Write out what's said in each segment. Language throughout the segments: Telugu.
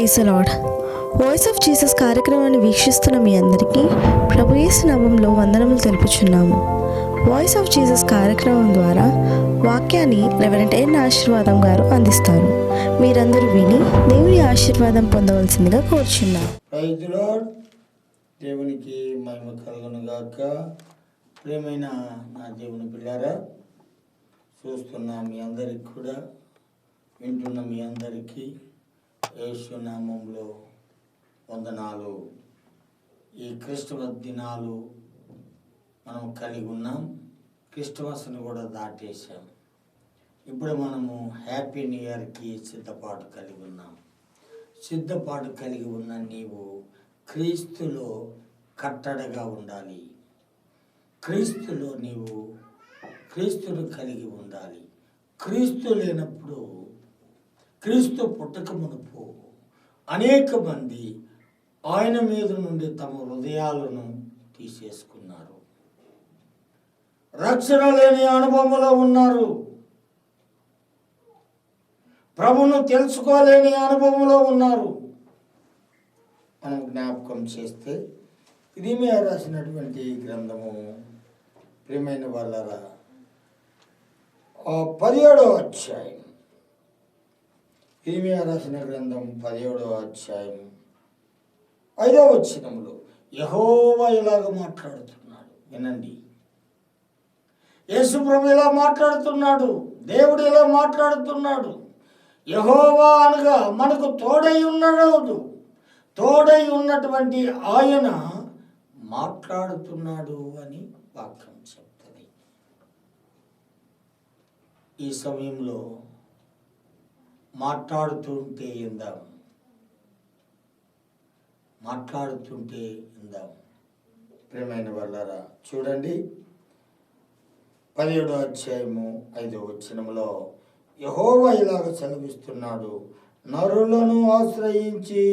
Praise the lord. Voice of Jesus కార్యక్రమాన్ని వీక్షిస్తున్న మీ అందరికీ ప్రభు యేసు నామములో వందనములు తెలుపుచున్నాము. వాయిస్ ఆఫ్ జీసస్ కార్యక్రమం ద్వారా వాక్యాన్ని రెవరెండ్ ఎన్ ఆశీర్వాదం గారు అందిస్తారు. మీరందరూ విని దేవుని ఆశీర్వాదం పొందవలసిందిగా కోరుచున్నాము. Praise the lord. దేవునికి మహిమ కలుగును గాక. ప్రియమైన నా దేవుని పిల్లారా, చూస్తున్న మీ అందరికి కూడా, వింటున్న మీ అందరికీ యేసు నామములో వందనాలు. ఈ క్రిస్మస్ దినాలు మనం కలిగి ఉన్నాం. క్రిస్మస్ని కూడా దాటేసాం. ఇప్పుడు మనము హ్యాపీ న్యూ ఇయర్కి సిద్ధపాటు కలిగి ఉన్నాం. సిద్ధపాటు కలిగి ఉన్న నీవు క్రీస్తులో కట్టడగా ఉండాలి. క్రీస్తులో నీవు క్రీస్తును కలిగి ఉండాలి. క్రీస్తు లేనప్పుడు, క్రీస్తు పుట్టక మునుపు అనేక మంది ఆయన మీద నుండి తమ హృదయాలను తీసేసుకున్నారు. రక్షణ లేని అనుభవంలో ఉన్నారు. ప్రభును తెలుసుకోలేని అనుభవంలో ఉన్నారు. మనం జ్ఞాపకం చేస్తే ఇరిమియా రాసినటువంటి గ్రంథము, ప్రియమైన వాళ్ళరా, 17వ అధ్యాయం. ఇరిమియా రాసిన గ్రంథం 17వ అధ్యాయం 5వ వచనములో యెహోవా ఇలాగ మాట్లాడుతున్నాడు. వినండి. యేసు ప్రభు ఇలా మాట్లాడుతున్నాడు. దేవుడు ఇలా మాట్లాడుతున్నాడు. యెహోవా అనగా మనకు తోడై ఉన్నాడు. తోడై ఉన్నటువంటి ఆయన మాట్లాడుతున్నాడు అని వాక్యం చెప్తుంది. ఈ సమయంలో మాట్లాడుతుంటే ఇందాం. ప్రియమైన వాళ్ళారా, చూడండి. 17వ అధ్యాయము 5వ వచనములో యెహోవా ఇలాగ సెలవిస్తున్నాడు. నరులను ఆశ్రయించి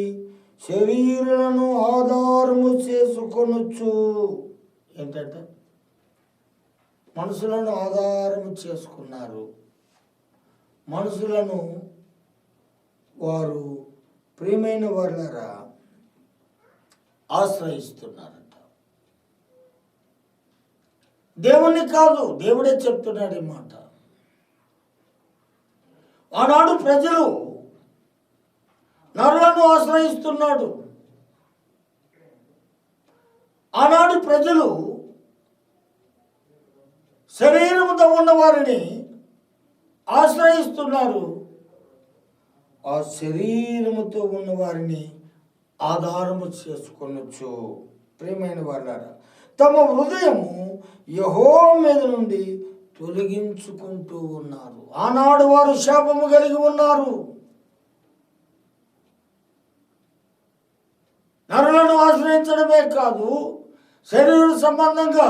శరీరులను ఆధారము చేసుకొనొచ్చు. ఏంటంటే మనుషులను ఆధారము చేసుకున్నారు. మనుషులను వారు ప్రియమైన వాళ్ళరా ఆశ్రయిస్తున్నారట. దేవుణ్ణి కాదు. దేవుడే చెప్తున్నాడు ఈ మాట. ఆనాడు ప్రజలు నరులను ఆశ్రయిస్తున్నాడు. ఆనాడు ప్రజలు శరీరముతో ఉన్న వారిని ఆశ్రయిస్తున్నారు. ఆ శరీరముతో ఉన్న వారిని ఆధారము చేసుకొనొచ్చు. ప్రియమైన వాళ్ళారా, తమ హృదయము యెహోవా మీద నుండి తొలగించుకుంటూ ఉన్నారు. ఆనాడు వారు శాపము కలిగి ఉన్నారు. నరులను ఆశ్రయించడమే కాదు, శరీర సంబంధంగా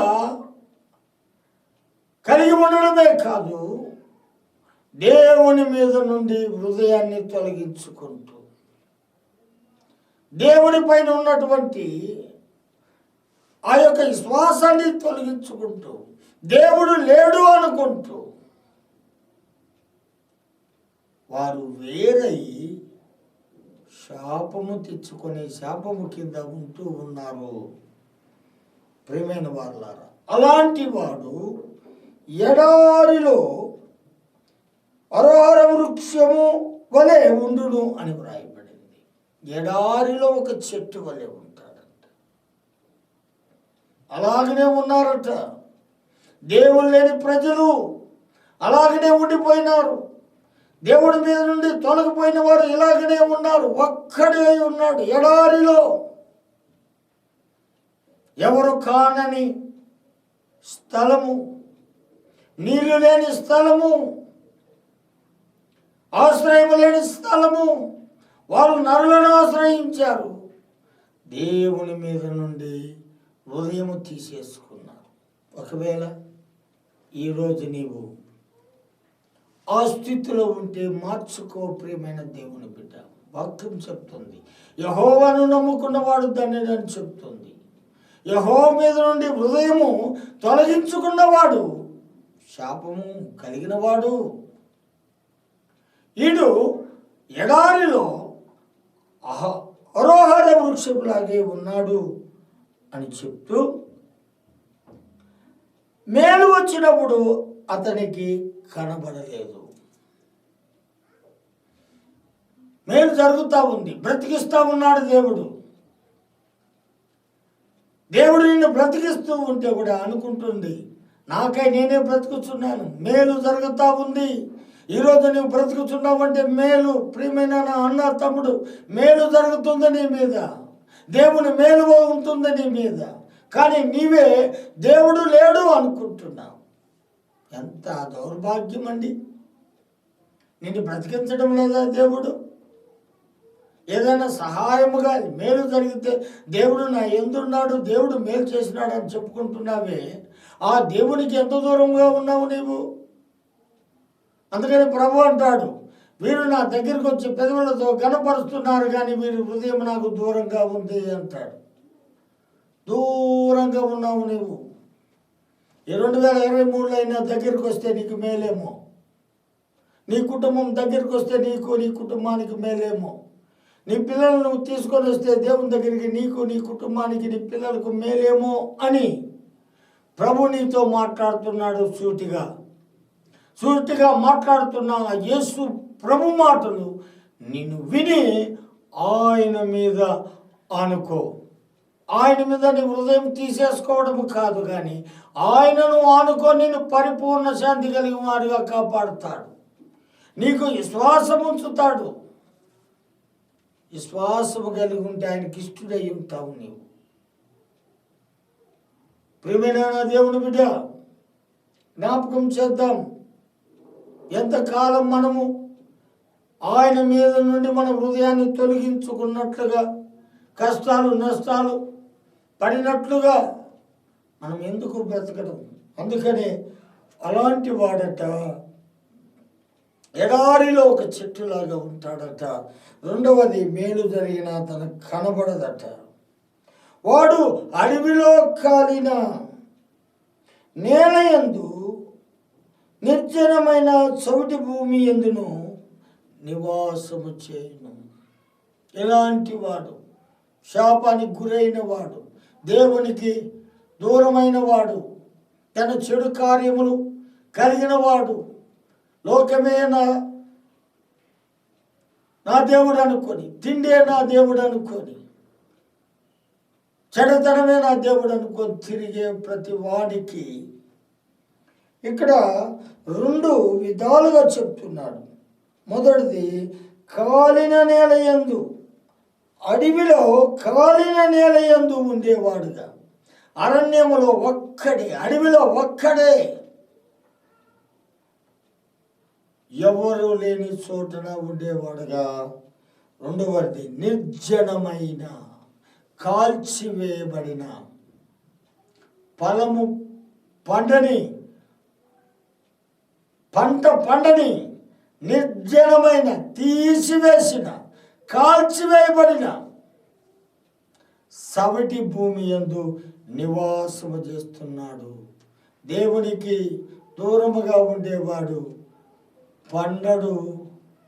కలిగి ఉండడమే కాదు, దేవుని మీద నుండి హృదయాన్ని తొలగించుకుంటూ, దేవుని పైన ఉన్నటువంటి ఆ యొక్క విశ్వాసాన్ని తొలగించుకుంటూ, దేవుడు లేడు అనుకుంటూ వారు వేరై శాపము తెచ్చుకొని శాపము కింద ఉంటూ ఉన్నారు. ప్రియమైన వాళ్ళారా, అలాంటి వాడు ఎడారిలో అరవర వృక్షము వలె ఉండును అని వ్రాయబడింది. ఎడారిలో ఒక చెట్టు వలె ఉంటాడంట. అలాగనే ఉన్నారట. దేవుడు లేని ప్రజలు అలాగనే ఉండిపోయినారు. దేవుడి మీద నుండి తొలగిపోయిన వారు ఇలాగనే ఉన్నారు. ఒక్కడే ఉన్నాడు ఎడారిలో. ఎవరు కానని స్థలము, నీళ్లు లేని స్థలము, ఆశ్రయం లేని స్థలము. వారు నరులను ఆశ్రయించారు. దేవుని మీద నుండి హృదయము తీసేసుకున్నారు. ఒకవేళ ఈరోజు నీవు ఆ స్థితిలో ఉంటే మార్చుకో. ప్రియమైన దేవుని బిడ్డ, వాక్యం చెప్తుంది. యెహోవాను నమ్ముకున్నవాడు ధన్యుడు అని చెప్తుంది. యెహోవా మీద నుండి హృదయము తొలగించుకున్నవాడు శాపము కలిగినవాడు. ఈడు ఎడారిలో అరోహర వృక్షంలాగే ఉన్నాడు అని చెప్తూ, మేలు వచ్చినప్పుడు అతనికి కనబడలేదు. మేలు జరుగుతూ ఉంది, బ్రతికిస్తూ ఉన్నాడు దేవుడు. దేవుడు నిన్ను బ్రతికిస్తూ ఉంటే కూడా అనుకుంటుంది, నాకై నేనే బ్రతుకుతున్నాను, మేలు జరుగుతూ ఉంది. ఈరోజు నువ్వు బ్రతుకుతున్నావు అంటే మేలు. ప్రియమైన నా అన్న తమ్ముడు, మేలు జరుగుతుంది నీ మీద, దేవుని మేలు ఉంటుంది నీ మీద. కానీ నీవే దేవుడు లేడు అనుకుంటున్నావు. ఎంత దౌర్భాగ్యం అండి! నిన్ను బ్రతికించడం లేదా దేవుడు? ఏదైనా సహాయముగా మేలు జరిగితే దేవుడు నా ఎందున్నాడు, దేవుడు మేలు చేసినాడు అని చెప్పుకుంటున్నావే, ఆ దేవునికి ఎంత దూరంగా ఉన్నావు నీవు? అందుకని ప్రభు అంటాడు, వీరు నా దగ్గరికి వచ్చి పెదవులతో కనపరుస్తున్నారు కానీ వీరి హృదయం నాకు దూరంగా ఉంది అంటాడు. దూరంగా ఉన్నావు నీవు. ఈ 2023లో అయినా దగ్గరికి వస్తే నీకు మేలేమో, నీ కుటుంబం దగ్గరికి వస్తే నీకు నీ కుటుంబానికి మేలేమో, నీ పిల్లలను నువ్వు తీసుకొని వస్తే దేవుని దగ్గరికి నీకు నీ కుటుంబానికి నీ పిల్లలకు మేలేమో అని ప్రభు నీతో మాట్లాడుతున్నాడు. సూటిగా మాట్లాడుతున్న యేసు ప్రభు మాటలు నిన్ను విని ఆయన మీద అనుకో. ఆయన మీద నీ హృదయం తీసేసుకోవడం కాదు, కానీ ఆయనను ఆనుకో. నిన్ను పరిపూర్ణ శాంతి కలిగిన వాడిగా కాపాడుతాడు. నీకు విశ్వాసం ఉంచుతాడు. విశ్వాసము కలిగి ఉంటే ఆయనకి ఇష్టడై ఉంటావు నీవు. ప్రియమైన దేవుని బిడ్డ, జ్ఞాపకం చేద్దాం, ఎంతకాలం మనము ఆయన మీద నుండి మన హృదయాన్ని తొలగించుకున్నట్లుగా, కష్టాలు నష్టాలు పడినట్లుగా మనం ఎందుకు బ్రతకడం? అందుకనే అలాంటి వాడట ఎడారిలో ఒక చెట్టులాగా ఉంటాడట. రెండవది, మేలు జరిగినా తనకు కనబడదట. వాడు అడవిలో కాలిన నేలయందు, నిర్జనమైన చవిటి భూమి ఎందును నివాసము చేయును. ఎలాంటి వాడు? శాపానికి గురైన వాడు, దేవునికి దూరమైన వాడు, తన చెడు కార్యములు కలిగిన వాడు, లోకమే నా దేవుడు అనుకొని, తిండే నా దేవుడు అనుకొని, చెడతనమే నా దేవుడు అనుకొని తిరిగే ప్రతి వాడికి ఇక్కడ 2 విధాలుగా చెప్తున్నాడు. మొదటిది, కాలిన నేలయందు, అడవిలో కాలిన నేలయందు ఉండేవాడుగా, అరణ్యములో ఒక్కడే, అడవిలో ఒక్కడే, ఎవరు లేని చోటన ఉండేవాడుగా. రెండవది, నిర్జనమైన, కాల్చివేయబడిన, ఫలము పండని, పంట పండని, నిర్జనమైన, తీసివేసిన, కాల్చివేయబడిన సవటి భూమి యందు నివాసము చేస్తున్నాడు. దేవునికి దూరముగా ఉండేవాడు పండడు,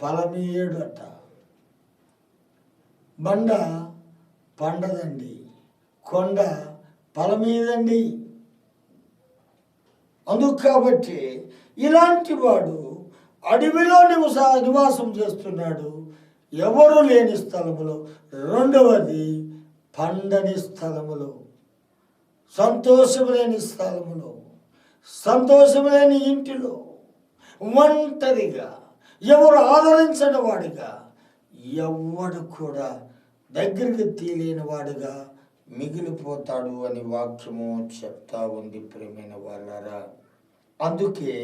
ఫలమీయడు అట. బండ పండదండి, కొండ ఫలమీదండి. అందుకు కాబట్టి ఇలాంటి వాడు అడవిలో నివాసం చేస్తున్నాడు, ఎవరు లేని స్థలములో. రెండవది, పండని స్థలములో, సంతోషము లేని స్థలములో, సంతోషము లేని ఇంటిలో, ఒంటరిగా, ఎవరు ఆదరించని వాడిగా, ఎవడు కూడా దగ్గరికి తీలేని వాడిగా మిగిలిపోతాడు అని వాక్యము చెప్తా ఉంది. ప్రియమైన వాళ్ళారా, అందుకే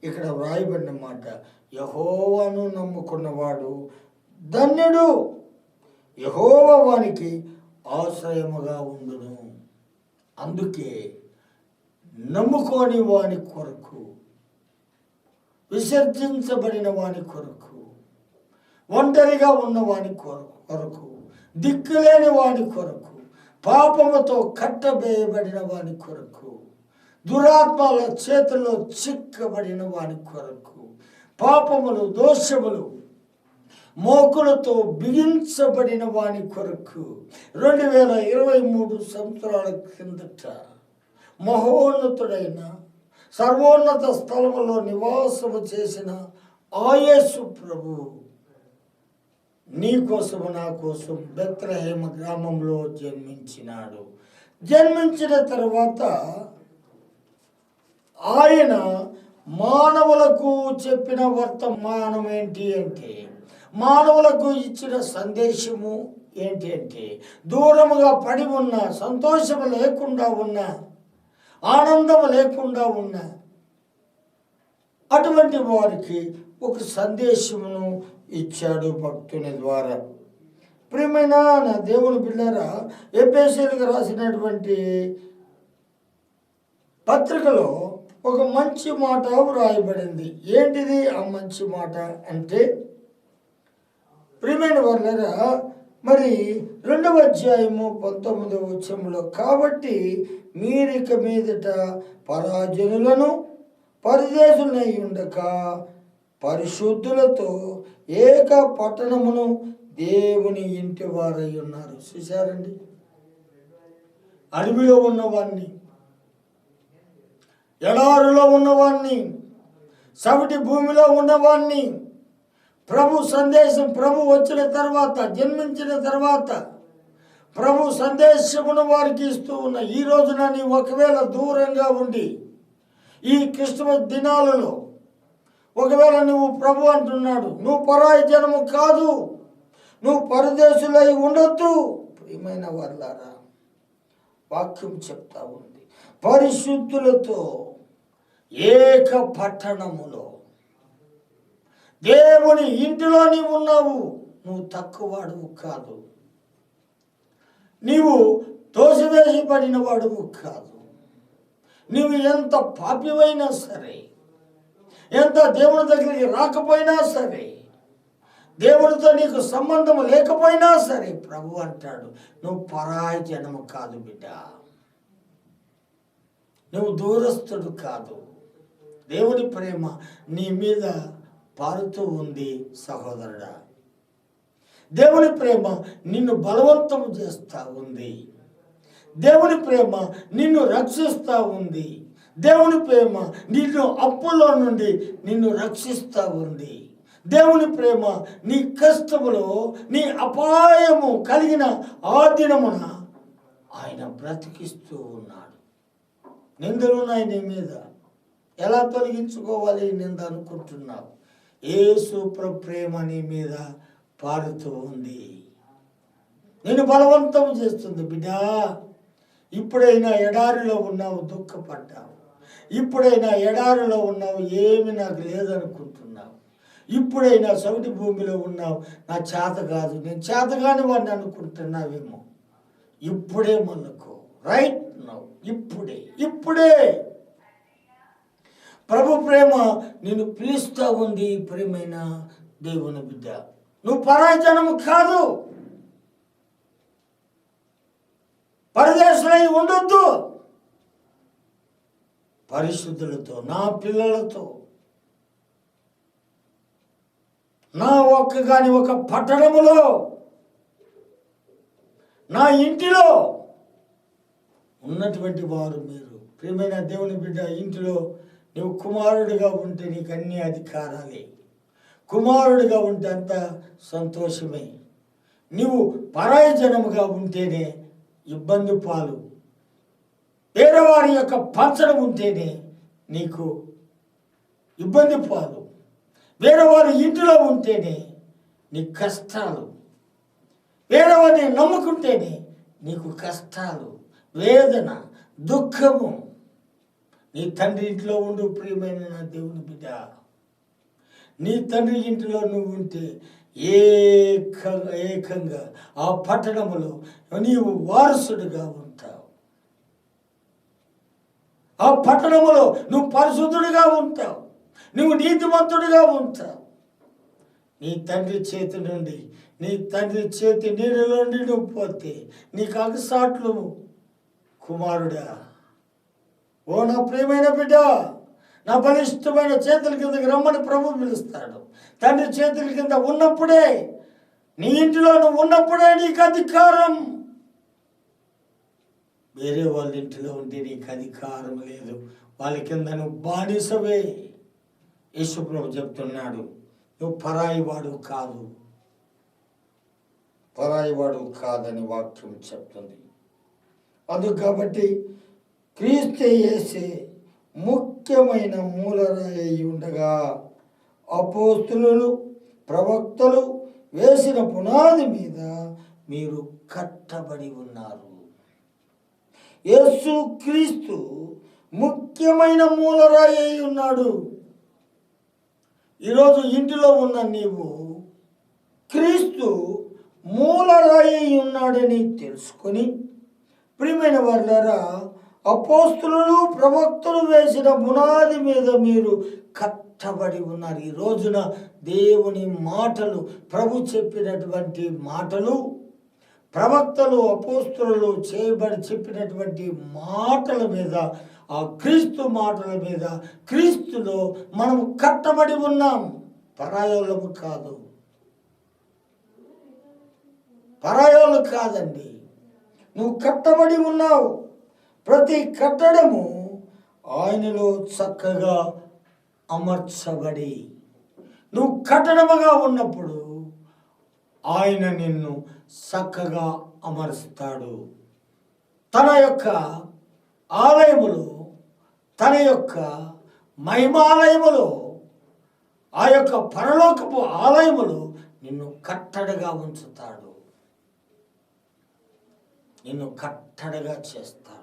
ఇక్కడ వ్రాయబడిన మాట, యెహోవాను నమ్ముకున్నవాడు ధన్యుడు, యెహోవా వానికి ఆశ్రయముగా ఉండును. అందుకే నమ్ముకోని వాని కొరకు, విసర్జించబడిన వాని కొరకు, ఒంటరిగా ఉన్న వాని కొరకు, దిక్కులేని వాని కొరకు, పాపముతో కట్టబేయబడిన వాని కొరకు, దురాత్మల చేతుల్లో చిక్కబడిన వాని కొరకు, పాపములు దోషములు మోకులతో బిగించబడిన వాని కొరకు 2023 సంవత్సరాల కిందట మహోన్నతుడైన సర్వోన్నత స్థలములో నివాసము చేసిన ఆ యేసు ప్రభువు నీ కోసము నా కోసం బెత్లెహేమ గ్రామంలో జన్మించినాడు. జన్మించిన తర్వాత ఆయన మానవులకు చెప్పిన వర్తమానం ఏంటి అంటే, మానవులకు ఇచ్చిన సందేశము ఏంటి అంటే, దూరముగా పడి ఉన్న, సంతోషము లేకుండా ఉన్న, ఆనందము లేకుండా ఉన్న అటువంటి వారికి ఒక సందేశమును ఇచ్చాడు భక్తుని ద్వారా. ప్రియమైన నా దేవుని బిడ్డలారా, ఎఫెసీయులకు రాసినటువంటి పత్రికలో ఒక మంచి మాట వ్రాయబడింది. ఏంటిది ఆ మంచి మాట అంటే, ప్రియమైన వాళ్ళరా, మరి 2వ అధ్యాయము 19వ వచనంలో, కాబట్టి మీరిక మీదట పరాజనులను పరదేశులై ఉండక పరిశుద్ధులతో ఏక పట్టణమును దేవుని ఇంటి వారై ఉన్నారు. చూశారండి, అడవిలో ఉన్నవాన్ని, ఎడారిలో ఉన్నవాన్ని, సవిటి భూమిలో ఉన్నవాన్ని ప్రభు సందేశం, ప్రభు వచ్చిన తర్వాత, జన్మించిన తర్వాత ప్రభు సందేశమును వారికి ఇస్తూ ఉన్న ఈ రోజున నీవు ఒకవేళ దూరంగా ఉండి ఈ క్రిస్మస్ దినాలలో ఒకవేళ నువ్వు ప్రభు అంటున్నాడు, నువ్వు పరాయి జనము కాదు, నువ్వు పరదేశులై ఉండొద్దు. ప్రియమైన వాళ్ళారా, వాక్యం చెప్తా ఉంది, పరిశుద్ధులతో ఏక పట్టణములో దేవుని ఇంటిలో నీవు ఉన్నావు. నువ్వు తక్కువవాడువు కాదు, నీవు తోసివేసి పడిన వాడువు కాదు. నీవు ఎంత పాపివైనా సరే, ఎంత దేవుని దగ్గరికి రాకపోయినా సరే, దేవుడితో నీకు సంబంధం లేకపోయినా సరే, ప్రభు అంటాడు, నువ్వు పరాయి జనము కాదు బిడ్డ, నువ్వు దూరస్తుడు కాదు. దేవుని ప్రేమ నీ మీద పారుతూ ఉంది సహోదరుడా. దేవుని ప్రేమ నిన్ను బలవంతం చేస్తూ ఉంది. దేవుని ప్రేమ నిన్ను రక్షిస్తూ ఉంది. దేవుని ప్రేమ నిన్ను అప్పులో నుండి నిన్ను రక్షిస్తూ ఉంది. దేవుని ప్రేమ నీ కష్టములో, నీ అపాయము కలిగిన ఆ దినమున ఆయన బ్రతికిస్తూ ఉన్నాడు. నిందలున్నాయి నీ మీద, ఎలా తొలగించుకోవాలి నింద అనుకుంటున్నావు? యేసు ప్రేమ నీ మీద పారుతూ ఉంది, నేను బలవంతం చేస్తుంది. బిడ్డా, ఇప్పుడైనా ఎడారిలో ఉన్నావు, దుఃఖపడ్డావు. ఇప్పుడైనా ఎడారిలో ఉన్నావు, ఏమి నాకు లేదనుకుంటున్నావు. ఇప్పుడైనా సౌటి భూమిలో ఉన్నావు, నా చేత కాదు, నేను చేతగాని వాడిని అనుకుంటున్నావేమో. ఇప్పుడే మనకు రైట్ నౌ, ఇప్పుడే ప్రభు ప్రేమ నిన్ను పిలుస్తూ ఉంది. ప్రియమైన దేవుని బిడ్డ, నువ్వు పరాయి జనము కాదు, పరదేశులై ఉండొద్దు. పరిశుద్ధులతో, నా పిల్లలతో, నా ఒక పట్టణములో, నా ఇంటిలో ఉన్నటువంటి వారు మీరు. ప్రియమైన దేవుని బిడ్డ, ఇంటిలో నువ్వు కుమారుడిగా ఉంటే నీకు అన్ని అధికారాలే. కుమారుడిగా ఉంటే అంత సంతోషమే. నీవు పరాయి జనముగా ఉంటేనే ఇబ్బంది పాలు. పేదవారి యొక్క పంచడం ఉంటేనే నీకు ఇబ్బంది పాలు. వేరేవారి ఇంటిలో ఉంటేనే నీ కష్టాలు. వేరేవారిని నమ్ముకుంటేనే నీకు కష్టాలు, వేదన, దుఃఖము. నీ తండ్రి ఇంట్లో ఉండు ప్రియమైన నా దేవుని బిడ్డ. నీ తండ్రి ఇంటిలో నువ్వు ఉంటే ఏకంగా ఆ పట్టణములో నీవు వారసుడిగా ఉంటావు. ఆ పట్టణములో నువ్వు పరిశుద్ధుడిగా ఉంటావు, నువ్వు నీతిమంతుడిగా ఉంటావు. నీ తండ్రి చేతి నుండి, నీ తండ్రి చేతి నీళ్ళలో నుండి నువ్వు పోతే నీకు అగసాట్లు కుమారుడా. ఓ నా ప్రియమైన బిడ్డ, నా బలిష్టమైన చేతుల కిందకి రమ్మని ప్రభు పిలుస్తాడు. తండ్రి చేతుల కింద ఉన్నప్పుడే, నీ ఇంటిలో నువ్వు ఉన్నప్పుడే నీకు అధికారం. వేరే వాళ్ళ ఇంటిలో ఉంటే నీకు అధికారం లేదు. వాళ్ళ కింద నువ్వు బానిసవే. యేసుప్రభు చెప్తున్నాడు, నువ్వు పరాయివాడు కాదు, పరాయివాడు కాదని వాక్యం చెప్తుంది. అందుకు కాబట్టి క్రీస్తు యేసే ముఖ్యమైన మూలరాయి ఉండగా అపోస్తులు ప్రవక్తలు వేసిన పునాది మీద మీరు కట్టబడి ఉన్నారు. యేసు క్రీస్తు ముఖ్యమైన మూలరాయి అయి ఉన్నాడు. ఈరోజు ఇంటిలో ఉన్న నీవు క్రీస్తు మూలరాయి అయి ఉన్నాడని తెలుసుకొని, ప్రియమైన వారులారా, అపోస్తులు ప్రవక్తలు వేసిన పునాది మీద మీరు కట్టబడి ఉన్నారు. ఈ రోజున దేవుని మాటలు, ప్రభు చెప్పినటువంటి మాటలు, ప్రవక్తలు అపోస్తులు చెప్పినటువంటి మాటల మీద, ఆ క్రీస్తు మాటల మీద, క్రీస్తులో మనం కట్టబడి ఉన్నాం. పరాయోళ్ళము కాదు, పరాయోళ్ళు కాదండి. నువ్వు కట్టబడి ఉన్నావు. ప్రతి కట్టడము ఆయనలో చక్కగా అమర్చబడి, నువ్వు కట్టడముగా ఉన్నప్పుడు ఆయన నిన్ను చక్కగా అమరుస్తాడు. తన యొక్క ఆలయములో, తన యొక్క మహిమాలయములో, ఆ యొక్క పరలోకపు ఆలయములో నిన్ను కట్టడగా ఉంచుతాడు, నిన్ను కట్టడగా చేస్తాడు.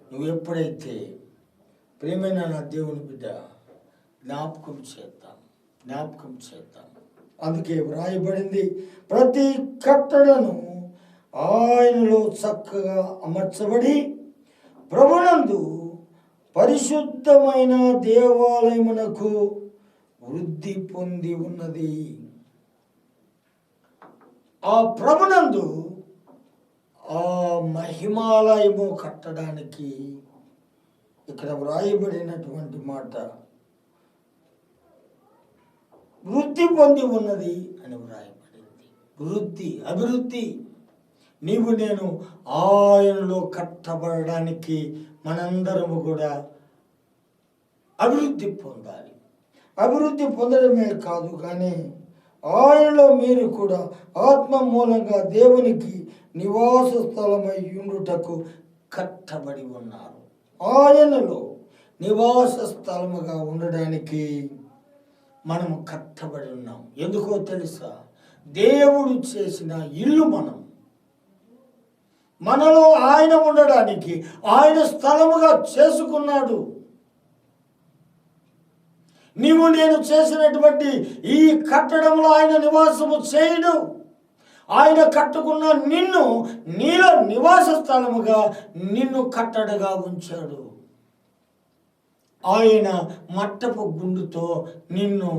నువ్వు ఎప్పుడైతే, ప్రియమైన నా దేవుని బిడ్డ, జ్ఞాపకం చేద్దాం. అందుకే వ్రాయబడింది, ప్రతి కట్టడను ఆయనలో చక్కగా అమర్చబడి ప్రభునందు పరిశుద్ధమైన దేవాలయమునకు వృద్ధి పొంది ఉన్నది. ఆ ప్రభునందు ఆ మహిమాలయము కట్టడానికి ఇక్కడ వ్రాయబడినటువంటి మాట వృద్ధి పొంది ఉన్నది అని వ్రాయబడింది. వృద్ధి, అభివృద్ధి. నీవు నేను ఆయనలో కట్టబడడానికి మనందరము కూడా అభివృద్ధి పొందాలి. అభివృద్ధి పొందడమే కాదు కానీ ఆయనలో మీరు కూడా ఆత్మ మూలంగా దేవునికి నివాస స్థలమై ఉండుటకు కట్టబడి ఉన్నారు. ఆయనలో నివాస స్థలముగా ఉండడానికి మనము కట్టబడి ఉన్నాం. ఎందుకో తెలుసా? దేవుడు చేసిన ఇల్లు మనలో ఆయన ఉండడానికి ఆయన స్థలముగా చేసుకున్నాడు. నీవు నేను చేసినటువంటి ఈ కట్టడంలో ఆయన నివాసము చేయడు. ఆయన కట్టుకున్న నిన్ను నీలో నివాస స్థలముగా నిన్ను కట్టడగా ఉంచాడు. ఆయన మట్టపు గుండుతో నిన్ను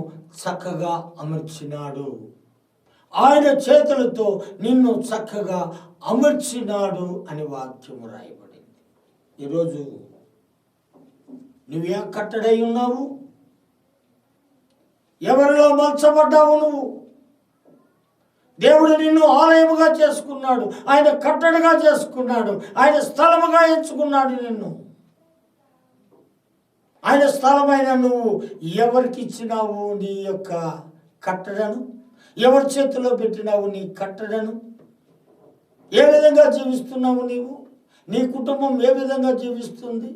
చక్కగా అమర్చినాడు. ఆయన చేతులతో నిన్ను చక్కగా అమర్చినాడు అని వాక్యము రాయబడింది. ఈరోజు నువ్వు ఏ కట్టడై ఉన్నావు? ఎవరిలో మలచబడ్డావు నువ్వు? దేవుడు నిన్ను ఆలయముగా చేసుకున్నాడు, ఆయన కట్టడగా చేసుకున్నాడు, ఆయన స్థలముగా ఎంచుకున్నాడు నిన్ను. ఆయన స్థలమైన నువ్వు ఎవరికి ఇచ్చినావు నీ యొక్క కట్టడను? ఎవరి చేతిలో పెట్టినావు నీ కట్టడను? ఏ విధంగా జీవిస్తున్నావు నీవు? నీ కుటుంబం ఏ విధంగా జీవిస్తుంది?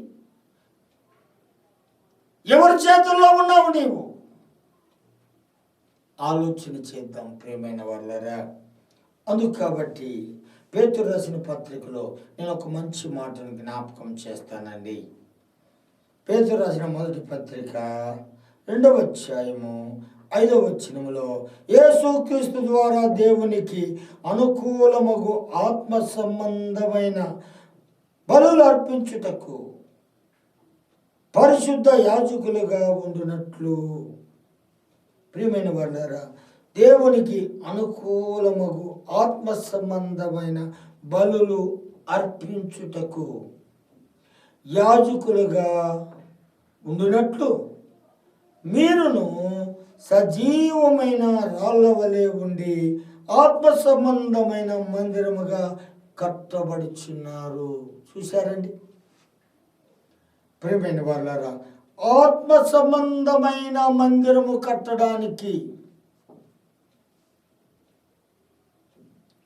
ఎవరి చేతుల్లో ఉన్నావు నీవు? ఆలోచన చేద్దాం ప్రియమైన వాళ్ళరా. అందుకు కాబట్టి పేతురు రాసిన పత్రికలో నేను ఒక మంచి మాటను జ్ఞాపకం చేస్తానండి. పేతురు రాసిన మొదటి పత్రిక 2వ అధ్యాయము 5వ వచనములో, యేసుక్రీస్తు ద్వారా దేవునికి అనుకూలమగు ఆత్మ సంబంధమైన బలులు అర్పించుటకు పరిశుద్ధ యాజకులుగా ఉండునట్లు. ప్రియమైన వాళ్ళారా, దేవునికి అనుకూలమగు ఆత్మ సంబంధమైన బలులు అర్పించుటకు యాజకులుగా ఉండునట్లు మీరును సజీవమైన రాళ్ళ వలె ఉండి ఆత్మ సంబంధమైన మందిరముగా కట్టబడుచున్నారు. చూశారండి ప్రియమైన వాళ్ళారా, ఆత్మ సంబంధమైన మందిరము కట్టడానికి,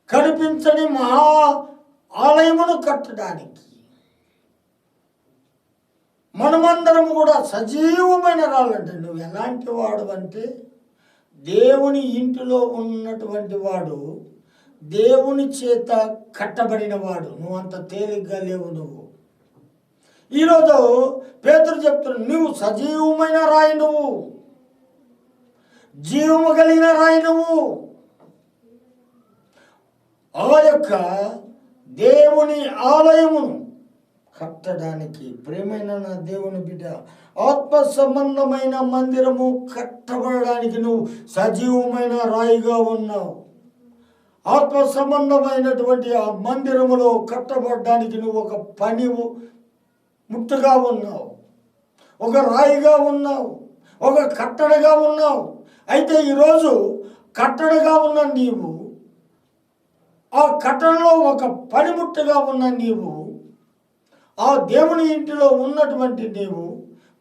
కనిపించని మహా ఆలయమును కట్టడానికి మనమందరం కూడా సజీవమైన రాళ్ళంటే, నువ్వు ఎలాంటి వాడు అంటే దేవుని ఇంటిలో ఉన్నటువంటి వాడు, దేవుని చేత కట్టబడిన వాడు. నువ్వు అంత తేలిగ్గా లేవు. నువ్వు ఈరోజు పేతురు చెప్తున్నాడు, నువ్వు సజీవమైన రాయి, నువ్వు జీవము కలిగిన రాయి. నువ్వు ఆ యొక్క దేవుని ఆలయమును కట్టడానికి, ప్రేమైన నా దేవుని బిడ్డ, ఆత్మ సంబంధమైన మందిరము కట్టబడడానికి నువ్వు సజీవమైన రాయిగా ఉన్నావు. ఆత్మ సంబంధమైనటువంటి ఆ మందిరములో కట్టబడడానికి నువ్వు ఒక పని ముట్టుగా ఉన్నావు, ఒక రాయిగా ఉన్నావు, ఒక కట్టడగా ఉన్నావు. అయితే ఈరోజు కట్టడగా ఉన్న నీవు, ఆ కట్టడలో ఒక పనిముట్టుగా ఉన్న నీవు, ఆ దేవుని ఇంటిలో ఉన్నటువంటి నీవు,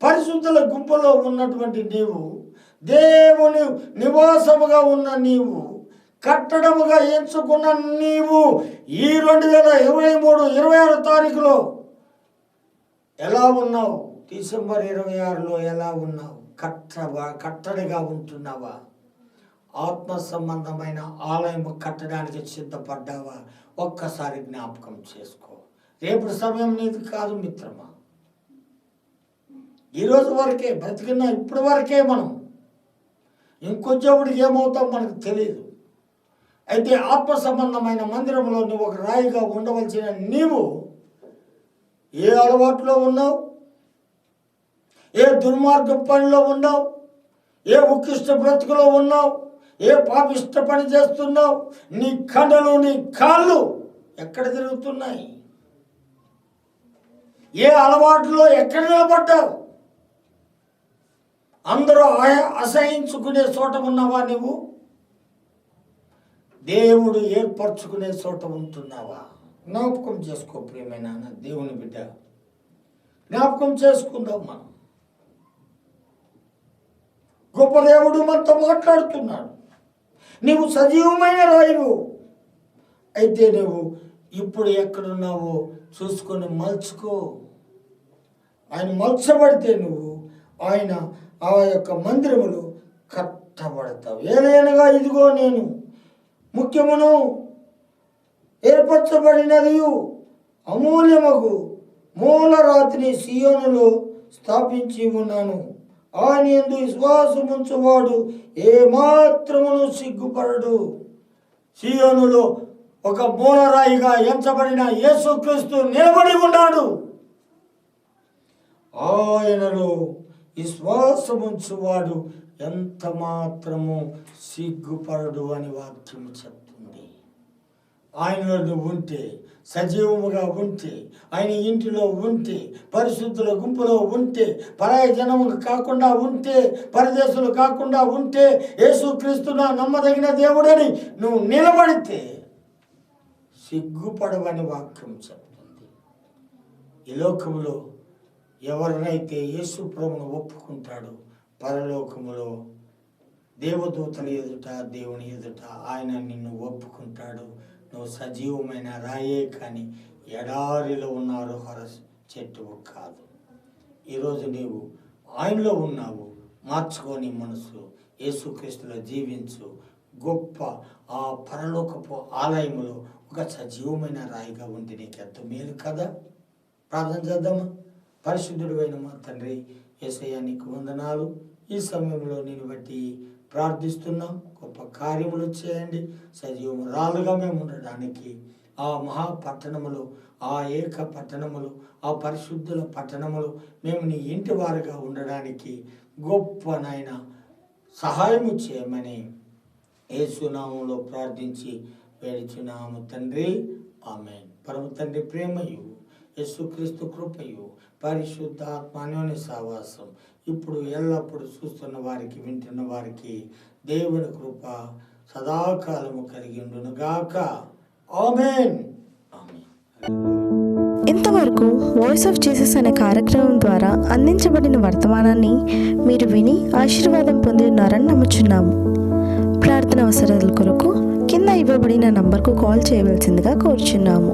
పరిశుద్ధుల గుంపులో ఉన్నటువంటి నీవు, దేవుని నివాసముగా ఉన్న నీవు, కట్టడముగా ఎంచుకున్న నీవు ఈ 2023 26 తారీఖులో ఎలా ఉన్నావు? డిసెంబర్ 26లో ఎలా ఉన్నావు? కట్టడిగా ఉంటున్నావా? ఆత్మ సంబంధమైన ఆలయం కట్టడానికి సిద్ధపడ్డావా? ఒక్కసారి జ్ఞాపకం చేసుకో. రేపు సమయం నీది కాదు మిత్రమా. ఈరోజు వరకే బ్రతికిన, ఇప్పటి వరకే మనం. ఇంకొంచెప్పటికి ఏమవుతాం మనకు తెలియదు. అయితే ఆత్మ సంబంధమైన మందిరంలో నువ్వు ఒక రాయిగా ఉండవలసిన నీవు ఏ అలవాటులో ఉన్నావు? ఏ దుర్మార్గ పనిలో ఉన్నావు? ఏ ఉత్కృష్ట బ్రతుకులో ఉన్నావు? ఏ పాపిష్ట పని చేస్తున్నావు? నీ కండలు, నీ కాళ్ళు ఎక్కడ తిరుగుతున్నాయి? ఏ అలవాటులో ఎక్కడ నిలబడ్డావు? అందరూ అసహించుకునే చోట ఉన్నావా? నువ్వు దేవుడు ఏర్పరచుకునే చోట ఉంటున్నావా? జ్ఞాపకం చేసుకో ప్రియమైన దేవుని బిడ్డ, జ్ఞాపకం చేసుకుందాం. మనం గొప్ప దేవుడు మనతో మాట్లాడుతున్నాడు. నీవు సజీవమైన రాయివు. అయితే నువ్వు ఇప్పుడు ఎక్కడున్నావో చూసుకొని మలుచుకో. ఆయన మలచబడితే నువ్వు ఆయన ఆ యొక్క మందిరములు కట్టబడతావు. ఏలైనగా ఇదిగో నేను ముఖ్యమును ఏర్పరచబడినది అమూల్యమగు మూలరాతిని సియోనులో స్థాపించి ఉన్నాను. ఆయన యందు విశ్వాసముంచువాడు ఏమాత్రమును సిగ్గుపడడు. సియోనులో ఒక మూలరాయిగా ఎంచబడిన యేసుక్రీస్తు నిలబడి ఉన్నాడు. ఆయనలో విశ్వాసముంచువాడు ఎంత మాత్రము సిగ్గుపడడు అని వాక్యము చెప్తుంది. ఆయనలో నువ్వు ఉంటే, సజీవముగా ఉంటే, ఆయన ఇంటిలో ఉంటే, పరిశుద్ధుల గుంపులో ఉంటే, పరాయ జనము కాకుండా ఉంటే, పరదేశులు కాకుండా ఉంటే, యేసుక్రీస్తు నా నమ్మదగిన దేవుడని నువ్వు నిలబడితే సిగ్గుపడవని వాక్యం చెప్తుంది. ఈ లోకములో ఎవరినైతే యేసు ప్రభువును ఒప్పుకుంటాడో పరలోకములో దేవదూతల ఎదుట, దేవుని ఎదుట ఆయన నిన్ను ఒప్పుకుంటాడు. నువ్వు సజీవమైన రాయే కానీ ఎడారిలో ఉన్న అరోహర చెట్టువు కాదు. ఈరోజు నీవు ఆయనలో ఉన్నావు. మార్చుకొని మనసు యేసుక్రీస్తులో జీవించు. గొప్ప ఆ పరలోకపు ఆలయములో ఒక సజీవమైన రాయిగా ఉంటే నీకు ఎంతో మేలు కదా. ప్రార్థన చేద్దామా? పరిశుద్ధుడు అయిన మా తండ్రి యేసయ్య, నీకు వందనాలు. ఈ సమయంలో నేను బట్టి ప్రార్థిస్తున్నాం. గొప్ప కార్యములు చేయండి. సజీవరాలుగా మేము ఉండడానికి ఆ మహాపట్టణములు, ఆ ఏక పట్టణములు, ఆ పరిశుద్ధుల పట్టణములు మేము నీ ఇంటి వారుగా ఉండడానికి గొప్ప నాయన సహాయము చేయమని యేసునామములో ప్రార్థించి వేడుచున్నాము తండ్రి. ఆమేన్. పరమ తండ్రి ప్రేమయు, యేసుక్రీస్తు కృపయు, పరిశుద్ధాత్మ అన్యోన్య సహవాసం ఇప్పుడు ఎల్లప్పుడూ చూస్తున్న వారికి వింటున్న వారికి దేవుని కృప సదాకాలము కలిగి ఉండును గాక. ఆమేన్. ఇంతవరకు వాయిస్ ఆఫ్ జీసస్ అనే కార్యక్రమం ద్వారా అందించబడిన వర్తమానాన్ని మీరు విని ఆశీర్వాదం పొంది ఉన్నారని నమ్ముచున్నాము. ప్రార్థన అవసరాల కొరకు కింద ఇవ్వబడిన నంబర్కు కాల్ చేయవలసిందిగా కోరుచున్నాము.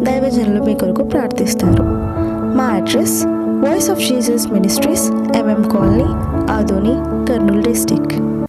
దైవజనులు మీ కొరకు ప్రార్థిస్తారు. మా address voice of Jesus ministries, MM colony, Adoni, Kurnool district.